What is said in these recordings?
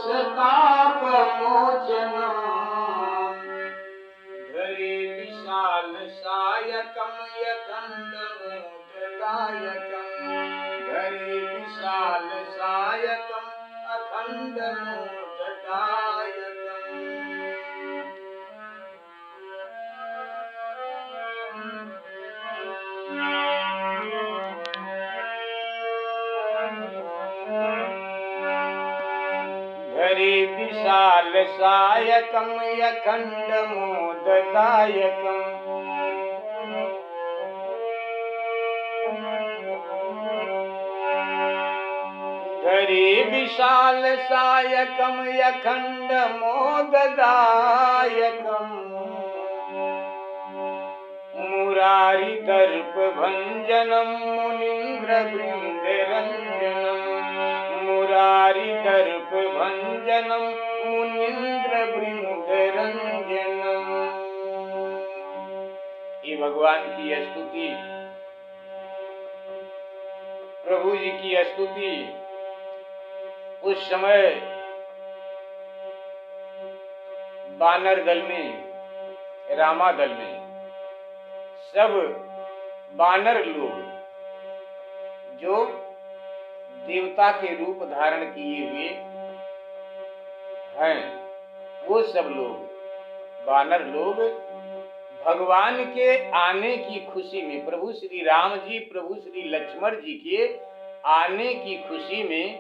संताप मोचनम् धरे विशाल सायकं यखण्डमोददायकम् धरे विशाल सायकम् अखण्डमोददायकम्। धरे विशाल सायकं यखण्डमोददायकम् धरे विशाल सायकं यखण्डमोददायकम् मुरारी दर्प भंजनम मुनीन्द्र बृंदरंजनम मुरारी दर्प भंजनम मुनीन्द्र बृंदरंजनम। ये भगवान की स्तुति, प्रभु जी की स्तुति उस समय वानर दल में, रामा दल में सब वानर लोग जो देवता के रूप धारण किए हुए हैं, वो सब लोग वानर लोग भगवान के आने की खुशी में, प्रभु श्री राम जी, प्रभु श्री लक्ष्मण जी के आने की खुशी में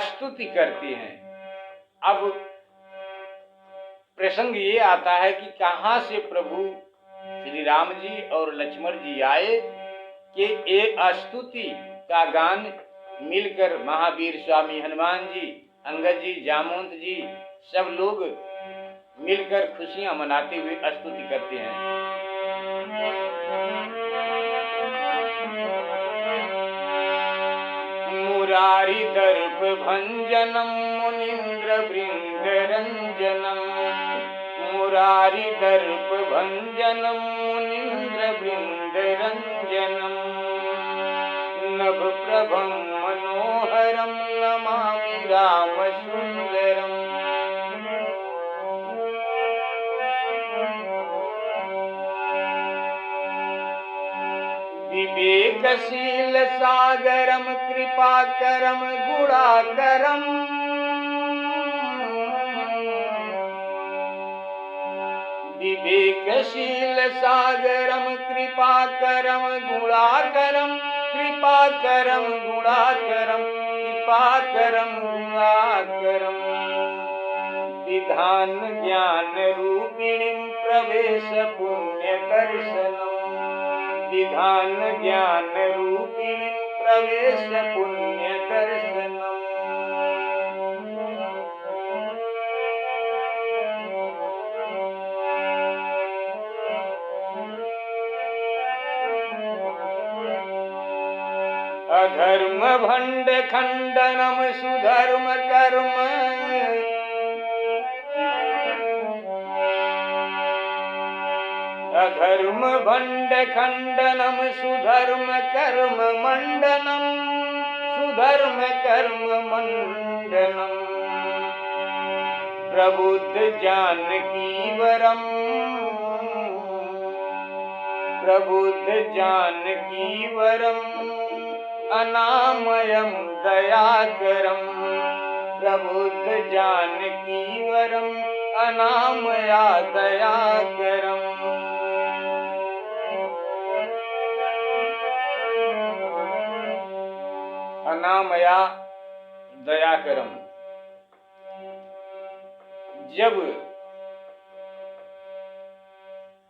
स्तुति करते हैं। अब प्रसंग ये आता है कि कहाँ से प्रभु श्री राम जी और लक्ष्मण जी आए कि एक स्तुति का गान मिलकर महावीर स्वामी हनुमान जी, अंगद जी, जामवंत जी सब लोग मिलकर खुशियां मनाते हुए स्तुति करते हैं। मुरारी दर्प भंजनम मुनीन्द्र बृंदरंजनम मुरारी दर्प भंजनम मुनीन्द्र बृंदरंजनम नभ प्रभं मनोहरं नमामि राम सुंदरम। विवेकशील सागरम कृपाकरम गुणाकरम विवेकशील सागरम कृपाकरम गुणाकरम कृपाकरम गुणाकरम कृपाकरम गुणाकरम विधान ज्ञान रूपिणीं प्रवेश पुण्य दर्शनम विधान ज्ञान रूपिणीं प्रवेश पुण्य दर्शनम। अधर्म भंड खंडनम सुधर्म कर्म अधर्म भंड खंडनम सुधर्म कर्म मंडनम सुधर्म कर्म मंडनम प्रबुद्ध जानकी वरम प्रबुद्ध जानकी वरम अनामयम दयाकरम प्रबुद्ध जानकी वरम अनामया दयाकरम। अनामया दयाकरम। जब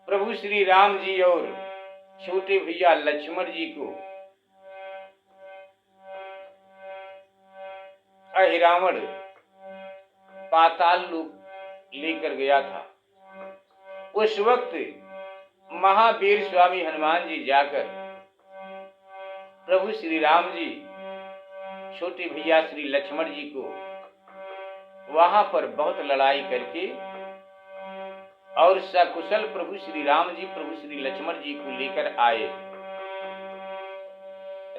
प्रभु श्री राम जी और छोटे भैया लक्ष्मण जी को अहिरावण पाताल लोक लेकर गया था, उस वक्त महावीर स्वामी हनुमान जी जाकर प्रभु श्री राम जी छोटे भैया श्री लक्ष्मण जी को वहां पर बहुत लड़ाई करके और सकुशल प्रभु श्री राम जी प्रभु श्री लक्ष्मण जी को लेकर आए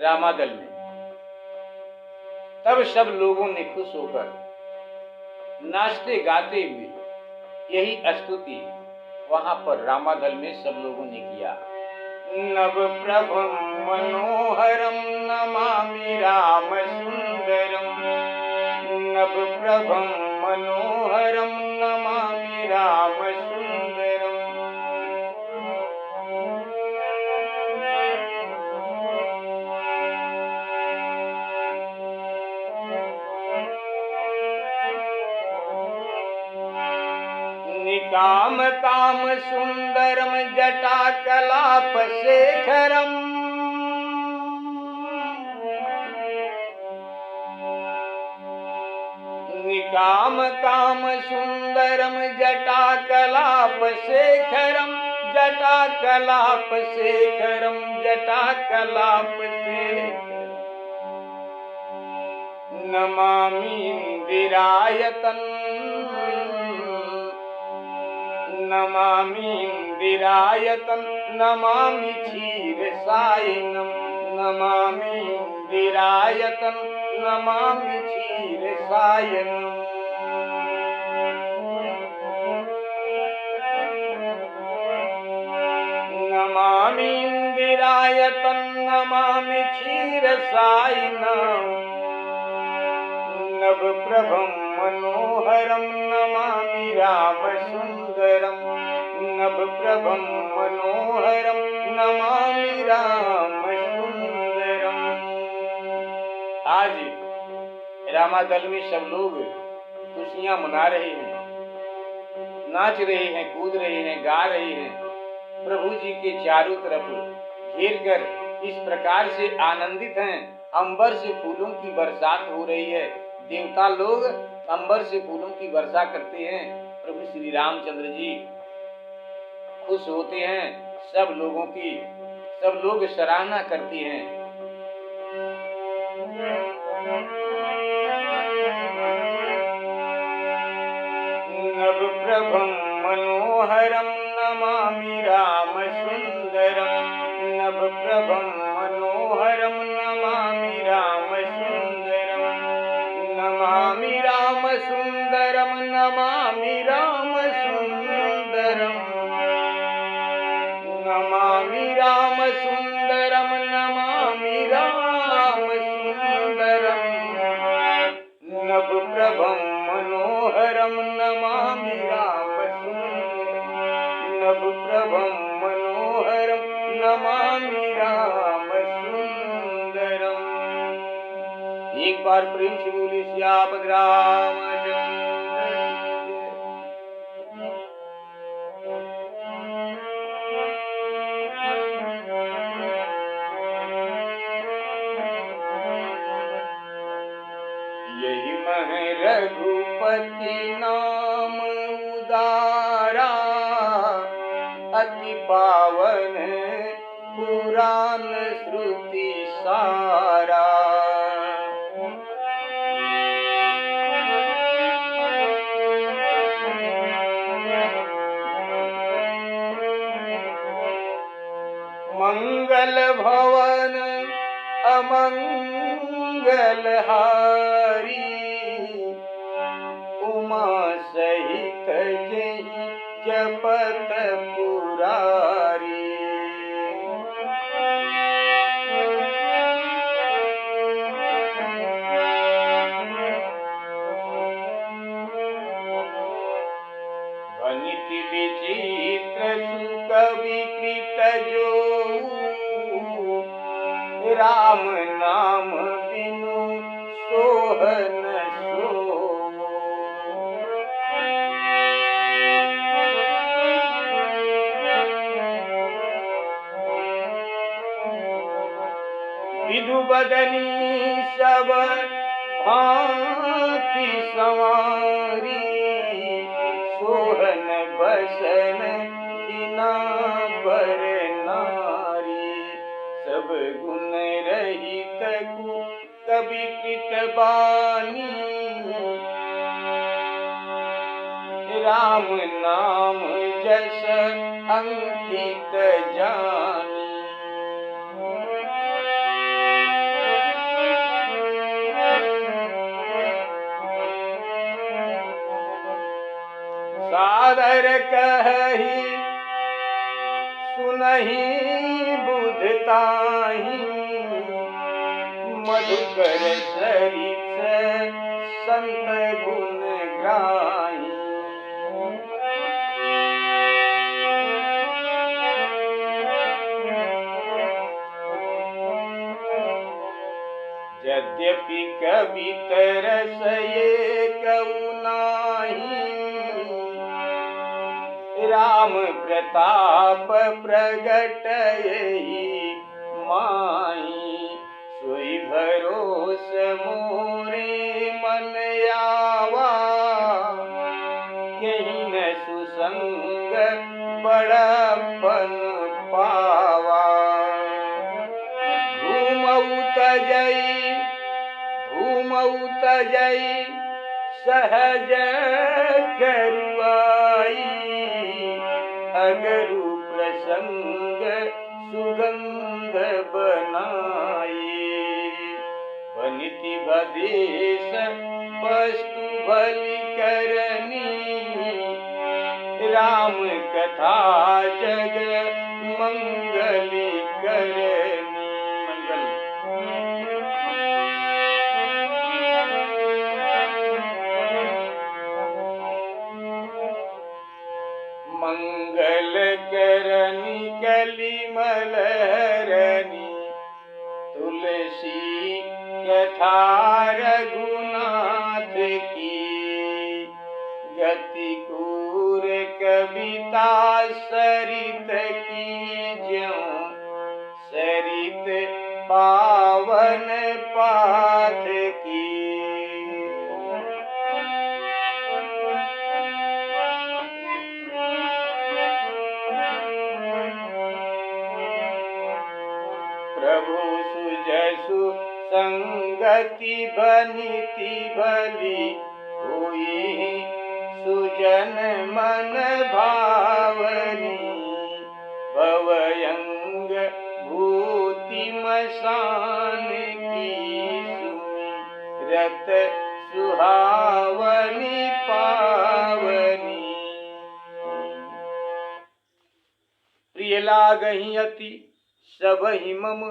रामादल में। तब सब लोगों ने खुश होकर नाचते गाते हुए यही स्तुति वहां पर रामादल में सब लोगों ने किया। नव प्रभम मनोहरम नमामि राम सुंदरम, नव प्रभम मनोहरम नमामि राम सुंदरम। निकाम काम सुंदरम जटा कलाप शेखरम, निकाम काम सुंदरम जटा कलाप शेखरम, जटा कलाप शेखरम, जटा कलाप शेखरम। नमामि इंदिरायतन, नमामि इंदिरायतन, नमामि क्षीरसायनम, नमामि इंदिरायतन, नमामि क्षीरसायनम। नमामि इंदिरायतन, नमामि क्षीरसायनम। नव प्रभम मनोहरम नमामि राम सुंदरम, नव प्रभम मनोहरम नमामि राम सुंदरम। आज रामादल में सब लोग खुशियां मना रहे हैं, नाच रहे हैं, कूद रहे हैं, गा रहे हैं, प्रभु जी के चारों तरफ घेर कर इस प्रकार से आनंदित हैं। अंबर से फूलों की बरसात हो रही है, देवता लोग अंबर से फूलों की वर्षा करते हैं, प्रभु श्री रामचंद्र जी खुश होते हैं, सब लोग सराहना करते हैं। नव प्रभम मनोहरम नमामि राम सुंदरम, नव प्रभम मनोहरम नमामि राम सुंदरम, नमामि राम सुंदरम, नमामि राम सुंदरम, नमामि राम सुंदरम, नमामि राम सुंदरम। नव प्रभम मनोहरम नमामि राम सुंदरम, नव प्रभम मनोहरम नमामि राम सुंदरम। एक बार प्रेम से बोले सियापत रामचंद्र। यही मह रघुपति नाम उदारा, अति पावन पुराण श्रुति सारा। मंगल भवन अमंगल हारी, उमा सहित जहि जपत पुरारी। वनिति विचित्र सुख विकृत जो, राम नाम बिनु सोहन सो। विधु बदनी सब भांति संवारी, सोहन बसन बिना बर नारी। सब गुण रहित कवि कृत बानी, राम नाम जस अंकित जानी। पर कही सुनहि बुधताही मधुकर सरित संत गुण ग्राही यद्यपि कवि तरस ये कहु नाही राम प्रताप प्रगट यही माही सोई भरोस मोरे मन आवा कहीं न सुसंग बड़पन पावा धूमऊ तजई सहज करुआई अगरु प्रसंग सुगंध बनाई बनिति भदेश वस्तु भली करनी राम कथा जग मंगली करनी मंगल करनी कलिमल हरनी तुलसी कथा रघुनाथ की गति कूर कविता सरित की ज्यों सरित पावन पाथ की प्रभु सुजसु संगति बनिति भली हुई सुजन मन भावनी भवयंग भूति मसान की सुमिरत सुहावनी पावनी प्रिय लागहि अति सबहि मम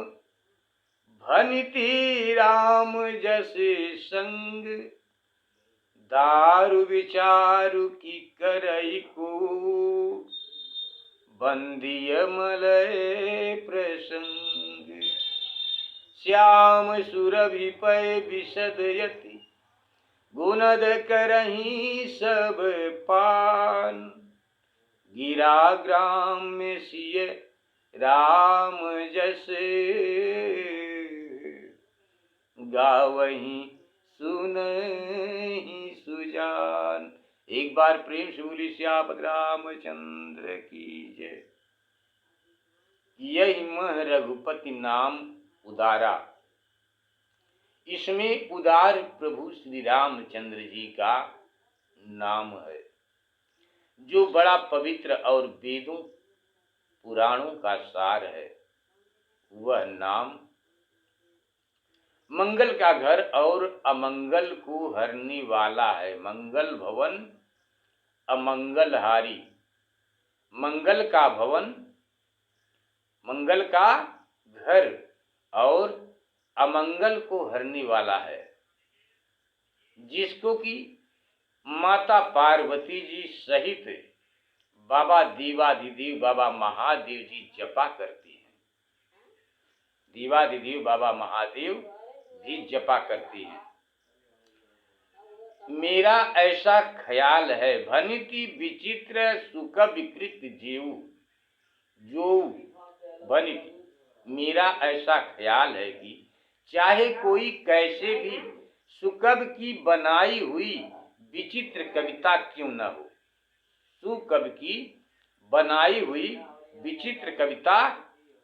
भनिति राम जस संग दारु विचारु की करई को बंदिय मलय प्रसंग श्याम सुरभि पय विशद यति गुणद करही सब पान गिरा ग्राम में सिय राम जस गावहीं सुनहि सुजान। एक बार प्रेम से बोली सियापत रामचंद्र की जय। यही मह रघुपति नाम उदारा। इसमें उदार प्रभु श्री रामचंद्र जी का नाम है, जो बड़ा पवित्र और वेदों पुराणों का सार है। वह नाम मंगल का घर और अमंगल को हरने वाला है। मंगल भवन अमंगलहारी, मंगल का भवन, मंगल का घर और अमंगल को हरने वाला है, जिसको कि माता पार्वती जी सहित बाबा देवाधिदेव बाबा महादेव जी जपा करती हैं। देवाधिदेव बाबा महादेव भी जपा करती हैं। मेरा ऐसा ख्याल है, भनिति विचित्र सुख विकृत जेऊ जो भनिति, मेरा ऐसा ख्याल है कि चाहे कोई कैसे भी सुकब की बनाई हुई विचित्र कविता क्यों न हो, सुकब की बनाई हुई विचित्र कविता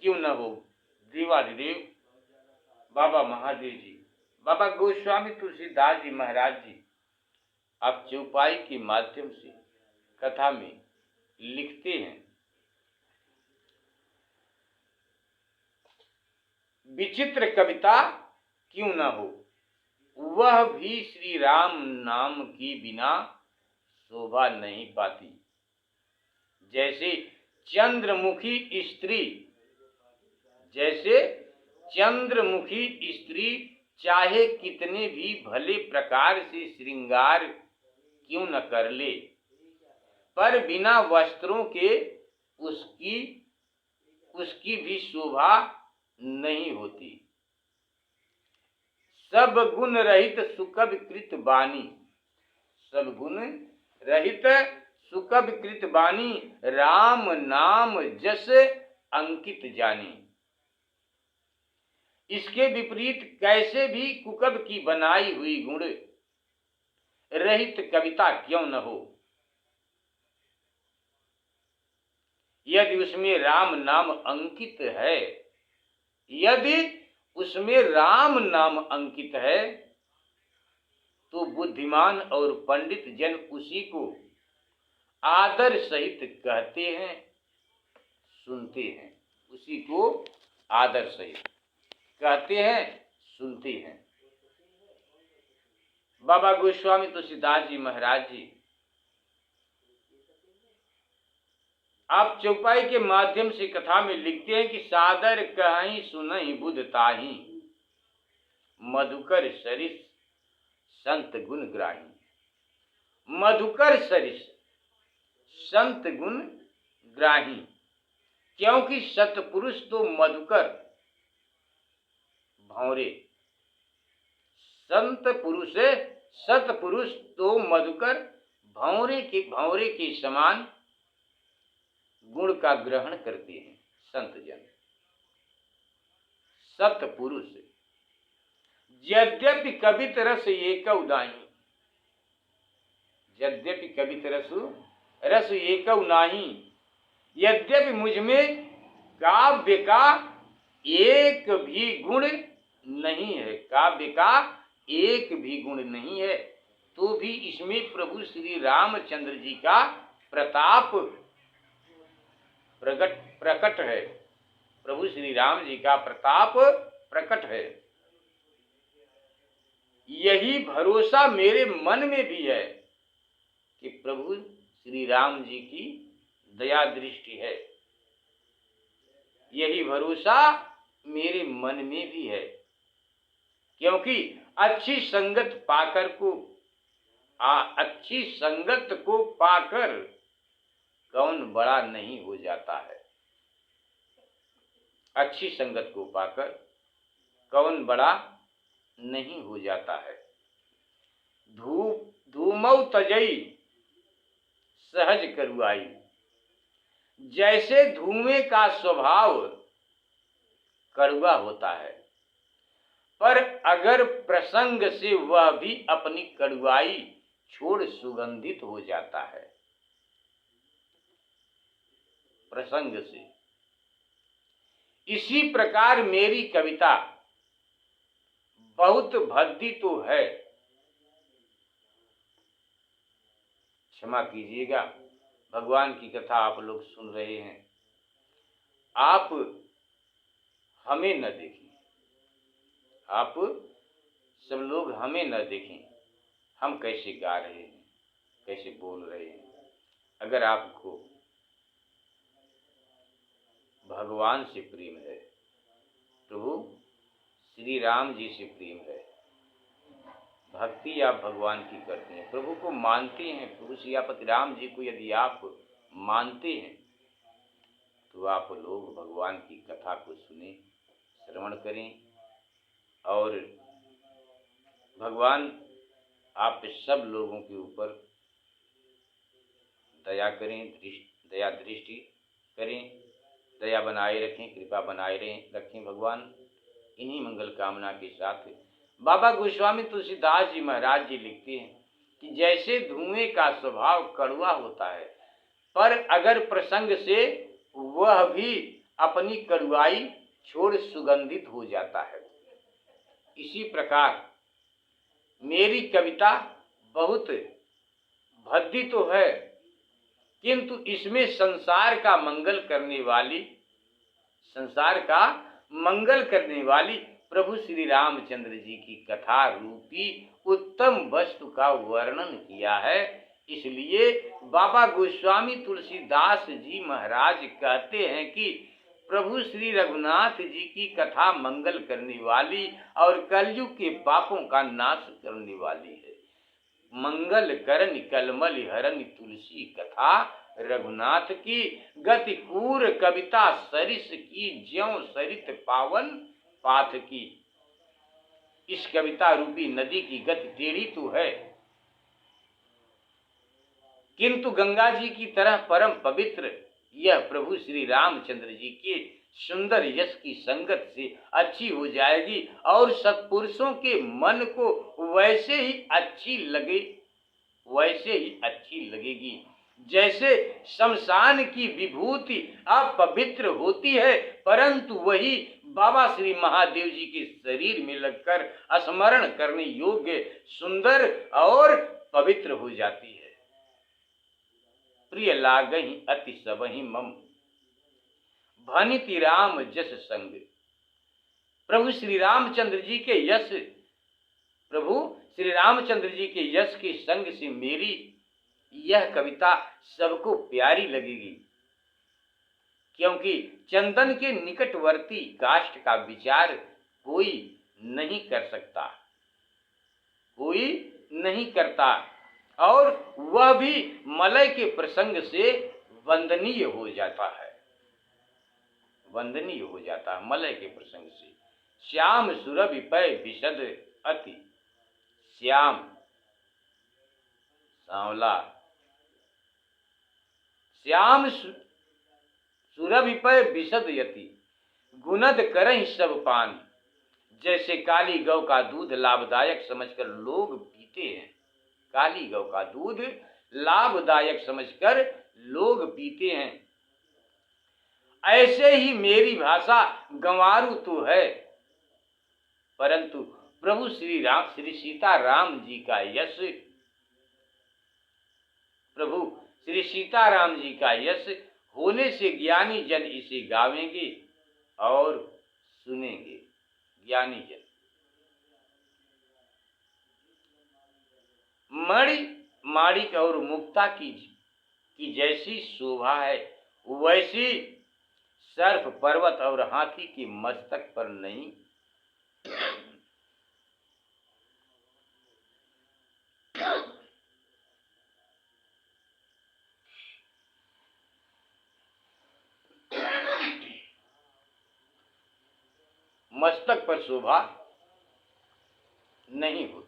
क्यों न हो, देवाधिदेव बाबा महादेव जी, बाबा गोस्वामी तुलसीदास जी महाराज जी आप चौपाई के माध्यम से कथा में लिखते हैं, विचित्र कविता क्यों न हो, वह भी श्री राम नाम की बिना शोभा नहीं पाती। जैसे चंद्रमुखी स्त्री, जैसे चंद्रमुखी स्त्री चाहे कितने भी भले प्रकार से श्रृंगार क्यों न कर ले, पर बिना वस्त्रों के उसकी भी शोभा नहीं होती। सब गुण रहित सुकविकृत वाणी, सब गुण रहित सुकविकृत वाणी, राम नाम जस अंकित जानी। इसके विपरीत कैसे भी कुकव की बनाई हुई गुण रहित कविता क्यों न हो, यदि उसमें राम नाम अंकित है, यदि उसमें राम नाम अंकित है, तो बुद्धिमान और पंडित जन उसी को आदर सहित कहते हैं, सुनते हैं। उसी को आदर सहित कहते हैं, सुनते हैं। बाबा गोस्वामी तुलसीदास जी महाराज जी आप चौपाई के माध्यम से कथा में लिखते हैं कि सादर कहीं सुनहि बुध ताहि, मधुकर सरिस संत गुण ग्राही। मधुकर सरिस संत गुण ग्राही, क्योंकि सतपुरुष तो मधुकर भौरे, सतपुरुष तो मधुकर भौरे के समान गुण का ग्रहण करते हैं। संत जन सतपुरुष, यद्यपि कवित रस एकौ नाहि, यद्यपि कवित रस एकौ नाहि, यद्यपि मुझमें काव्य का एक भी गुण नहीं है, काव्य का एक भी गुण नहीं है, तो भी इसमें प्रभु श्री रामचंद्र जी का प्रताप प्रकट है, प्रभु श्री राम जी का प्रताप प्रकट है। यही भरोसा मेरे मन में भी है कि प्रभु श्री राम जी की दया दृष्टि है। यही भरोसा मेरे मन में भी है, क्योंकि अच्छी संगत को पाकर कौन बड़ा नहीं हो जाता है। अच्छी संगत को पाकर कौन बड़ा नहीं हो जाता है। धूमौ तजई सहज करुआई, जैसे धूमें का स्वभाव कड़वा होता है, पर अगर प्रसंग से वह भी अपनी कड़वाई छोड़ सुगंधित हो जाता है। प्रसंग से इसी प्रकार मेरी कविता बहुत भद्दी तो है, क्षमा कीजिएगा, भगवान की कथा आप लोग सुन रहे हैं, आप हमें न देखें, आप सब लोग हमें न देखें, हम कैसे गा रहे हैं, कैसे बोल रहे हैं। अगर आपको भगवान से प्रेम है, प्रभु श्री राम जी से प्रेम है, भक्ति आप भगवान की करते हैं, प्रभु को मानते हैं, प्रभु सियापति राम जी को यदि आप मानते हैं, तो आप लोग भगवान की कथा को सुने, श्रवण करें, और भगवान आप सब लोगों के ऊपर दया करें, दया दृष्टि करें, दया बनाए रखें, कृपा बनाए रखें भगवान। इन्हीं मंगल कामना के साथ बाबा गोस्वामी तुलसीदास जी महाराज जी लिखते हैं कि जैसे धुएं का स्वभाव कड़वा होता है, पर अगर प्रसंग से वह भी अपनी कड़वाई छोड़ सुगंधित हो जाता है, इसी प्रकार मेरी कविता बहुत भद्दी तो है, किंतु इसमें संसार का मंगल करने वाली प्रभु श्री रामचंद्र जी की कथा रूपी उत्तम वस्तु का वर्णन किया है। इसलिए बाबा गोस्वामी तुलसीदास जी महाराज कहते हैं कि प्रभु श्री रघुनाथ जी की कथा मंगल करने वाली और कलयुग के पापों का नाश करने वाली है। मंगल करन कलमल हरन तुलसी कथा, रघुनाथ की गति कूर कविता सरिस की, ज्यों सरित पावन पाथ की। इस कविता रूपी नदी की गति टेढ़ी तो है, किंतु गंगा जी की तरह परम पवित्र यह प्रभु श्री रामचंद्र जी के सुंदर यश की संगत से अच्छी हो जाएगी और सत्पुरुषों के मन को वैसे ही अच्छी लगेगी जैसे शमशान की विभूति अपवित्र होती है, परंतु वही बाबा श्री महादेव जी के शरीर में लगकर स्मरण करने योग्य, सुंदर और पवित्र हो जाती है। प्रिय लागहि अति सबहि मम, भनिति राम जस संग। प्रभु श्री रामचंद्र जी के यश के संग से मेरी यह कविता सबको प्यारी लगेगी, क्योंकि चंदन के निकटवर्ती काष्ठ का विचार कोई नहीं करता और वह भी मलय के प्रसंग से वंदनीय हो जाता है मलय के प्रसंग से। श्याम सुरभि पै विशद अति, श्याम सांवला, श्याम सुरभि पै विशद यति, गुनद करहि सब पान। जैसे काली गौ का दूध लाभदायक समझकर लोग पीते हैं, काली गौ का दूध लाभदायक समझकर लोग पीते हैं, ऐसे ही मेरी भाषा गंवारू तो है, परंतु प्रभु श्री सीताराम जी का यश होने से ज्ञानी जन इसे गावेंगे और सुनेंगे। ज्ञानी जन मणि माणिक और मुक्ता की जैसी शोभा है, वैसी सर्प पर्वत और हाथी के मस्तक पर नहीं। मस्तक पर शोभा नहीं होती।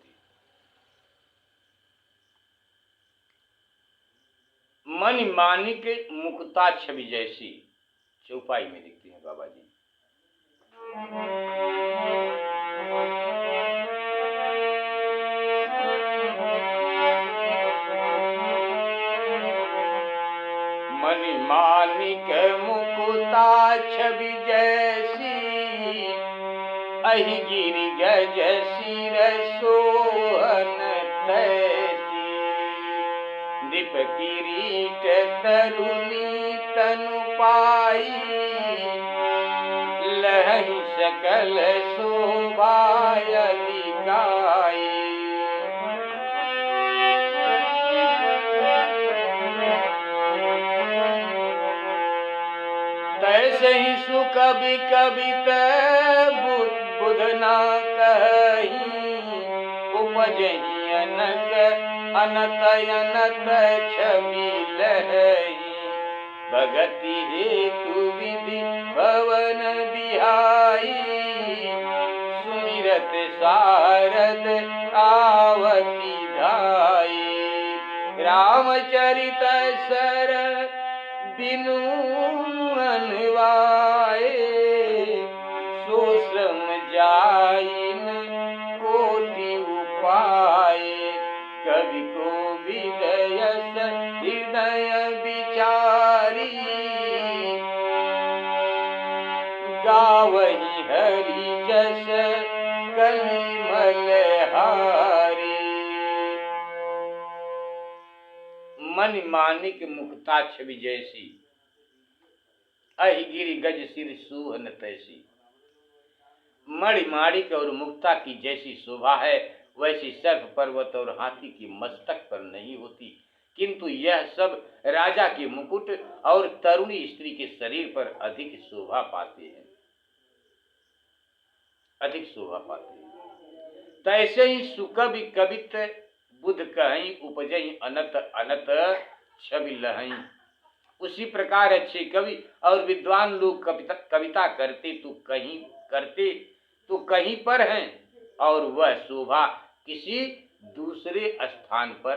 मणि माणिक मुक्ता छवि जैसी, चौपाई में लिखते हैं बाबा जी। मणि माणिक मुक्ता छवि जैसी, अहि गिरि गज सिर सोहन तैसी। दीप किरीट तरुणी तनु पाई, लहहि सकल शोभा अधिकाई। तैसे ही सुकवि कवित बुध ना कही, उपजहि अनक अनत अनत छवि लहई। भगति हेतु विधि भवन बिहाई, सुमिरत सारद आवती धाई। रामचरित सर बिनु अनवाए, सो श्रम जाइन कोटि उपाय। कवि को विदयस हृदय विचारी, गावहि हरि जस कलिमल हारी। मणि माणिक मुक्ता छवि जैसी, अहि गिरि गज सिर सोहन तैसी। मणि माणिक और मुक्ता की जैसी शोभा है, वैसी सर्प पर्वत और हाथी की मस्तक पर नहीं होती, किंतु यह सब राजा के मुकुट और तरुणी स्त्री के शरीर पर अधिक शोभा पाते हैं, अधिक शोभा पाते हैं। तैसे ही सुकवि कवित बुध कहीं उपजई अनत अनत छवि लहई। उसी प्रकार अच्छे कवि और विद्वान लोग कविता करते तो कहीं पर हैं और वह शोभा किसी दूसरे स्थान पर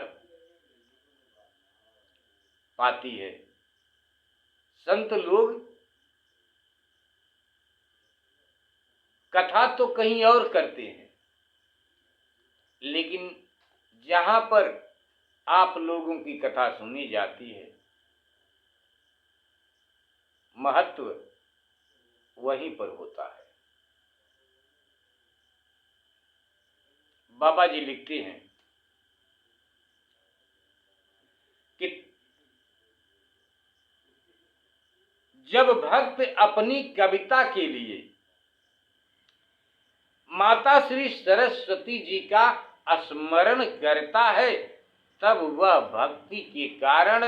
पाती है। संत लोग कथा तो कहीं और करते हैं, लेकिन जहां पर आप लोगों की कथा सुनी जाती है, महत्व वहीं पर होता है। बाबा जी लिखते हैं कि जब भक्त अपनी कविता के लिए माता श्री सरस्वती जी का स्मरण करता है, तब वह भक्ति के कारण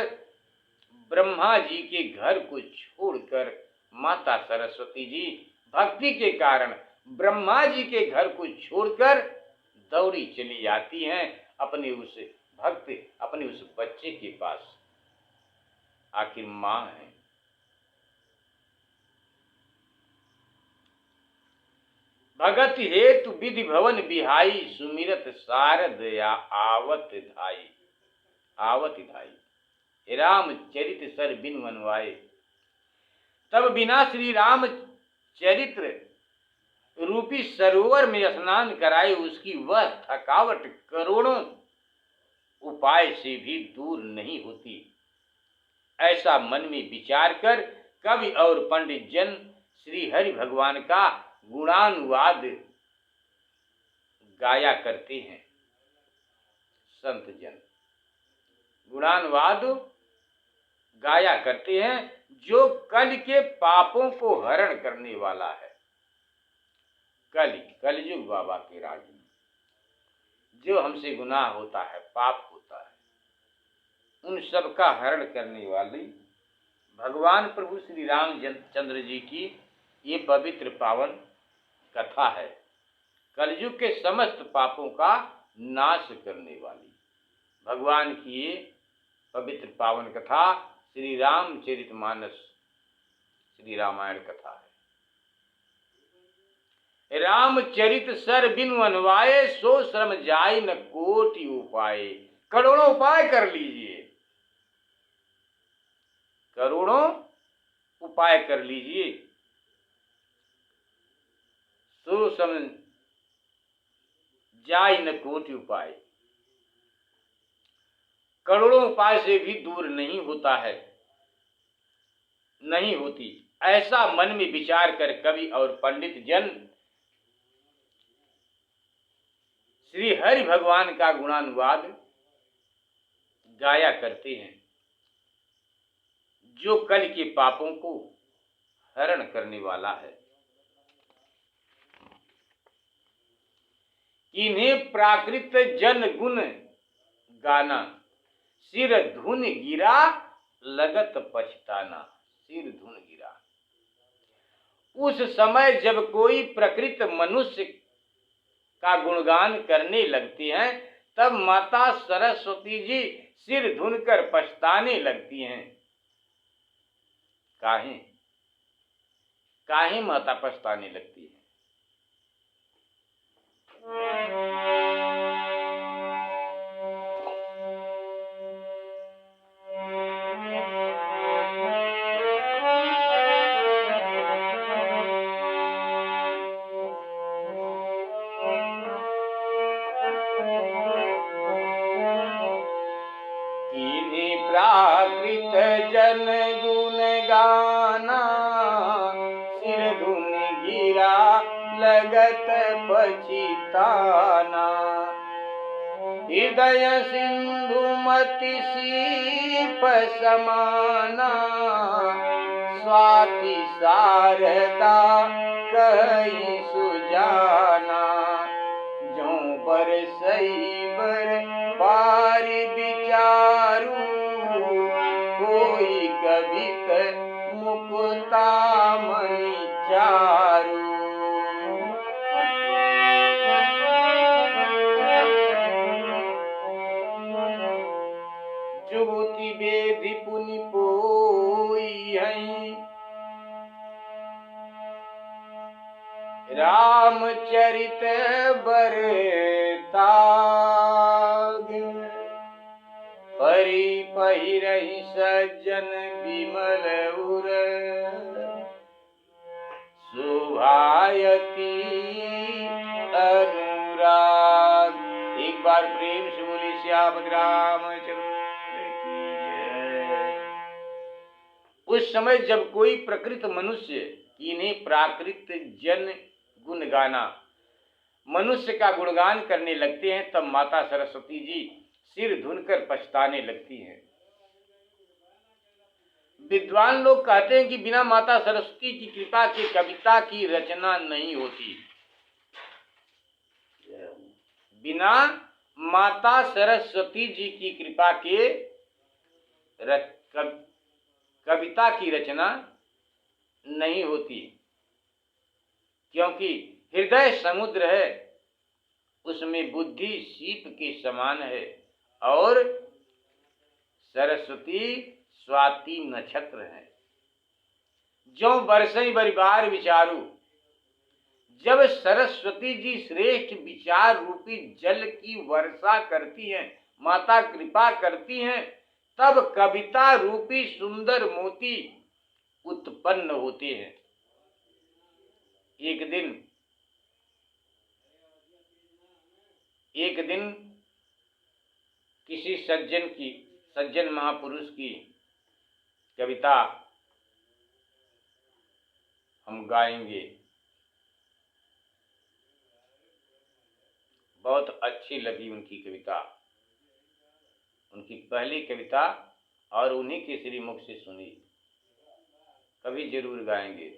ब्रह्मा जी के घर को छोड़कर माता सरस्वती जी भक्ति के कारण ब्रह्मा जी के घर को छोड़कर दौड़ी चली जाती हैं अपने उस बच्चे के पास। आखिर मां है। भगत हेतु विधि भवन बिहाई, सुमिरत शारद आवत धाई। राम चरित सर बिन मनवाए। तब बिना श्री राम चरित्र रूपी सरोवर में स्नान कराए उसकी वह थकावट करोड़ों उपाय से भी दूर नहीं होती। ऐसा मन में विचार कर कवि और पंडित जन श्री हरि भगवान का गुणानुवाद गाया करते हैं। संत जन गुणानुवाद गाया करते हैं, जो कल के पापों को हरण करने वाला है। कलयुग बाबा के राज में जो हमसे गुनाह होता है, पाप होता है, उन सब का हरण करने वाली भगवान प्रभु श्री रामचंद्र जी की ये पवित्र पावन कथा है। कलयुग के समस्त पापों का नाश करने वाली भगवान की ये पवित्र पावन कथा श्री रामचरितमानस, श्री रामायण कथा है। रामचरित सर बिन वनवाए, सो श्रम जाय न कोटि उपाय। करोड़ों उपाय कर लीजिए, करोड़ों उपाय कर लीजिए, सो श्रम जाय न कोटि उपाय। करोड़ों उपाय से भी दूर नहीं होता है, नहीं होती। ऐसा मन में विचार कर कवि और पंडित जन श्री हरि भगवान का गुणानुवाद गाया करते हैं, जो कल के पापों को हरण करने वाला है। इन्हें प्राकृत जन गुण गाना, सिर धुन गिरा लगत पछताना। सिर धुन गिरा। उस समय जब कोई प्रकृत मनुष्य का गुणगान करने लगते हैं, तब माता सरस्वती जी सिर धुनकर पछताने लगती हैं। काहे माता पछताने लगती है? प्राकृत जन गुण गाना, सिर धुन गिरा लगत पछताना। हृदय सिंधु मति सीप समाना, स्वाति शारदा कहीं सुजाना। जो बरसई बर पार विचारू, बरताग, परी पहिरहि सज्जन विमल उर, शोभायति अनुराग। एक बार प्रेम से बोली श्यामल रामचंद्र की जय। उस समय जब कोई प्रकृत मनुष्य इन्हें प्राकृत जन गुण गाना, मनुष्य का गुणगान करने लगते हैं, तब माता सरस्वती जी सिर धुनकर पछताने लगती हैं। विद्वान लोग कहते हैं कि बिना माता सरस्वती की कृपा के कविता की रचना नहीं होती। बिना माता सरस्वती जी की कृपा के कविता की रचना नहीं होती, क्योंकि हृदय समुद्र है, उसमें बुद्धि सीप के समान है, और सरस्वती स्वाति नक्षत्र है। जो बरसई बरिबार विचारू, जब सरस्वती जी श्रेष्ठ विचार रूपी जल की वर्षा करती हैं, माता कृपा करती हैं, तब कविता रूपी सुंदर मोती उत्पन्न होते हैं। एक दिन किसी सज्जन महापुरुष की कविता हम गाएंगे। बहुत अच्छी लगी उनकी कविता, उनकी पहली कविता, और उन्हीं के श्रीमुख से सुनी। कभी जरूर गाएंगे।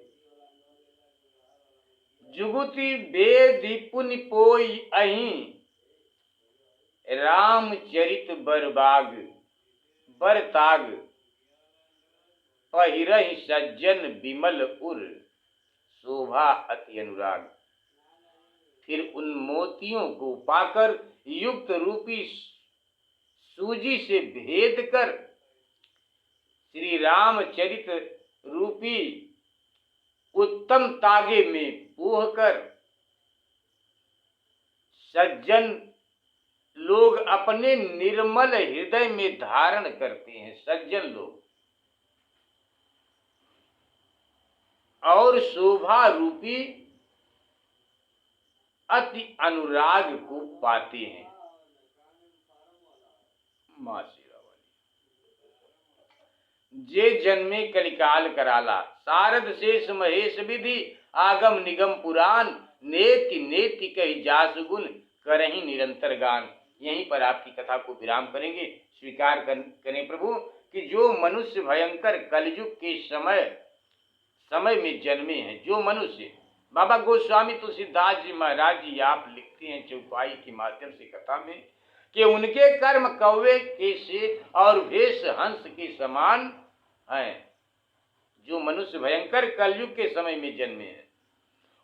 जुगुति बेदि पुनि पोई अहि, रामचरित बरबाग बरताग, पहिरहि सज्जन विमल उर, शोभा अति अनुराग। फिर उन मोतियों को पाकर युक्त रूपी सूजी से भेद कर श्री रामचरित रूपी उत्तम तागे में पोह कर सज्जन लोग अपने निर्मल हृदय में धारण करते हैं। सज्जन लोग और शोभा रूपी अति अनुराग को पाते हैं। मां शेरावाली जे जन्मे कलिकाल कराला, शारद शेष महेश विधि, आगम निगम पुराण, नेति नेति कही जासु गुण, करहीं निरंतर गान। यहीं पर आपकी कथा को विराम करेंगे। स्वीकार करें प्रभु कि जो मनुष्य भयंकर कलयुग के समय में जन्मे हैं, जो मनुष्य, बाबा गोस्वामी तुलसीदास जी महाराज जी आप लिखते हैं चौपाई के माध्यम से कथा में कि उनके कर्म कौवे के से और भेष हंस के समान हैं। जो मनुष्य भयंकर कलयुग के समय में जन्मे हैं,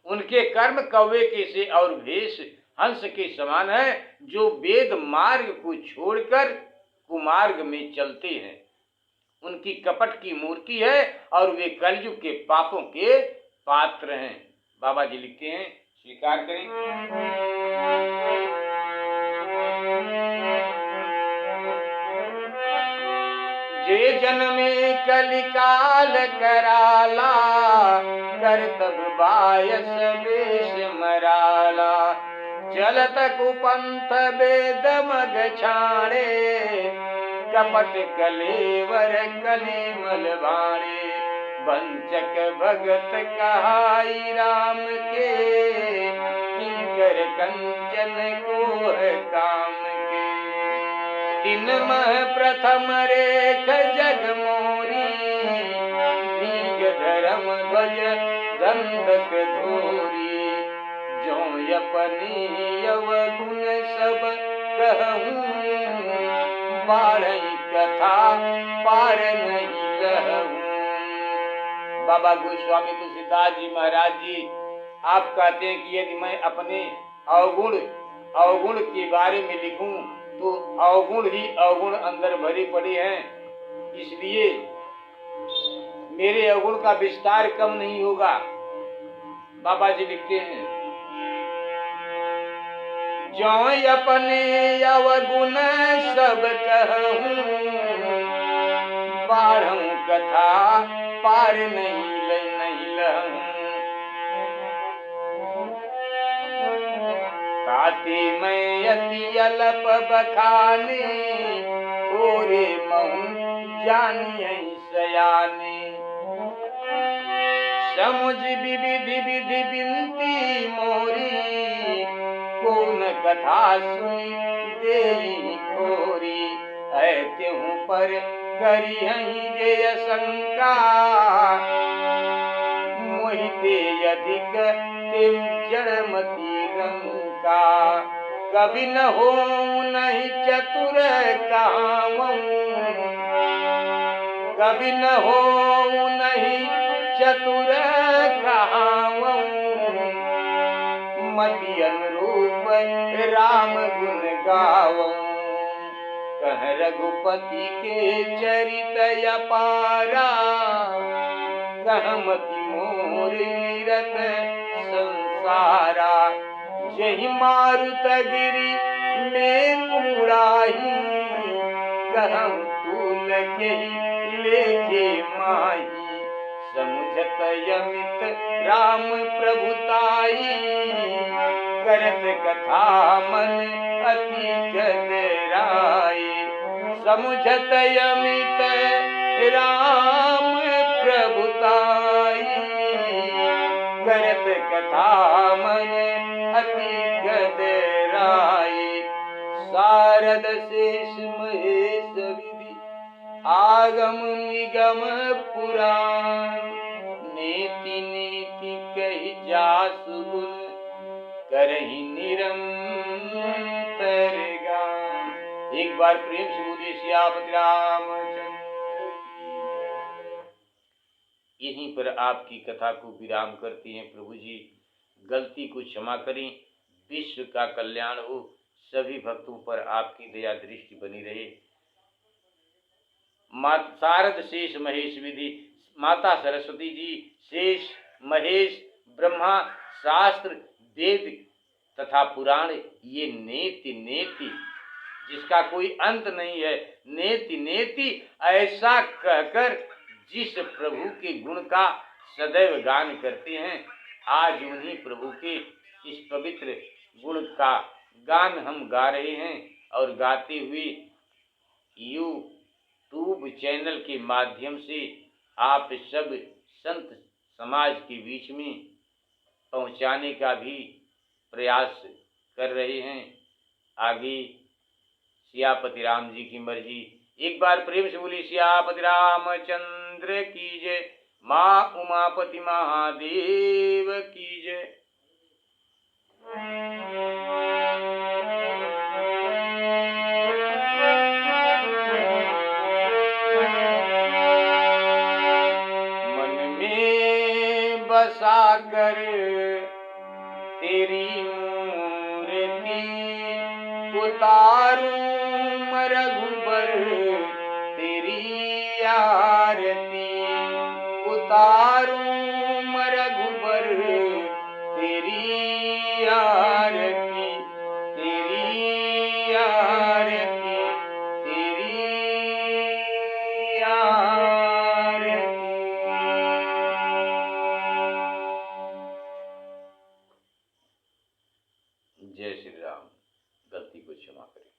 उनके कर्म कौवे के से और भेष हंस के समान है, जो वेद मार्ग को छोड़कर कुमार्ग में चलते हैं। उनकी कपट की मूर्ति है और वे कलयुग के पापों के पात्र हैं। बाबा जी लिखते हैं, स्वीकार करें। जे जन्मे कलिकाल कराला, करतब बायस वेश मराला, चलत कुपंथ वेद मग छाणे, कपट कलेवर कलेमल भाणे, वंचक भगत कहाई राम के, किंकर कंचन को है काम के। तीन मह प्रथम रेख जग मोरी, दीग धर्म ध्वज दंडक धोरी, जो अपनी अवगुण सब कहूँ, बारही कथा पार नहीं रहूं। बाबा गोस्वामी तुलसीदास जी महाराज जी आप कहते हैं कि यदि मैं अपने अवगुण के बारे में लिखूं तो अवगुण ही अवगुण अंदर भरे पड़े हैं, इसलिए मेरे अवगुण का विस्तार कम नहीं होगा। बाबा जी लिखते हैं, जो अपने अवगुण सब कहूँ, बाढ़ूं कथा पार नहीं लहूं। ताते मैं अति अल्प बखाने, थोरे महु जानिए सयाने। समुझ विविधि विधि बिनती मोरी, कौन कथा सुनी देई खोरी। ऐत्यूं पर करी हहीं जे शंका, मोहिते अधिक तेउ जड़मती रंका। कभी न हो नहीं चतुर कहावऊं, कभी न हो नहीं चतुर कहावऊं। मति अनुरूप राम गुण गावऊं, कह रघुपति के चरित अपारा। कह मति मोर निरत संसारा, जहि मारुत गिरि में उड़ाही। कहूँ तूल के लेके माही, समुझत यमित राम प्रभुताई। करत कथा मन अति गहराई, समुझत यमित राम प्रभुताई। करत कथा मन अति गहराई। शारद शेष महेश विधि आगम निगम पुराण। नीति नीति कही जासु गुण, करहि निरंतर गान। एक बार प्रेम से बोलिए सियापति रामचंद्र की जय। यहीं पर आपकी कथा को विराम करते हैं। प्रभु जी गलती को क्षमा करें, विश्व का कल्याण हो, सभी भक्तों पर आपकी दया दृष्टि बनी रहे। शारद शेष महेश विधि, माता सरस्वती जी, शेष महेश, ब्रह्मा, शास्त्र, वेद तथा पुराण, ये नेति नेति जिसका कोई अंत नहीं है, नेति नेति ऐसा कहकर जिस प्रभु के गुण का सदैव गान करते हैं, आज उन्हीं प्रभु के इस पवित्र गुण का गान हम गा रहे हैं। और गाते हुए यूट्यूब चैनल के माध्यम से आप सब संत समाज के बीच में पहुंचाने का भी प्रयास कर रहे हैं। आगे सियापति राम जी की मर्जी। एक बार प्रेम से बोली सियापति रामचंद्र की जय। माँ उमापति महादेव की जय। मन में बसा कर तेरी मूर्ति उतारूं रघुबर, तेरी आरती उतारूं रघुबर, तेरी आरती, तेरी आरती, तेरी आरती। जय श्री राम। गलती को क्षमा करें।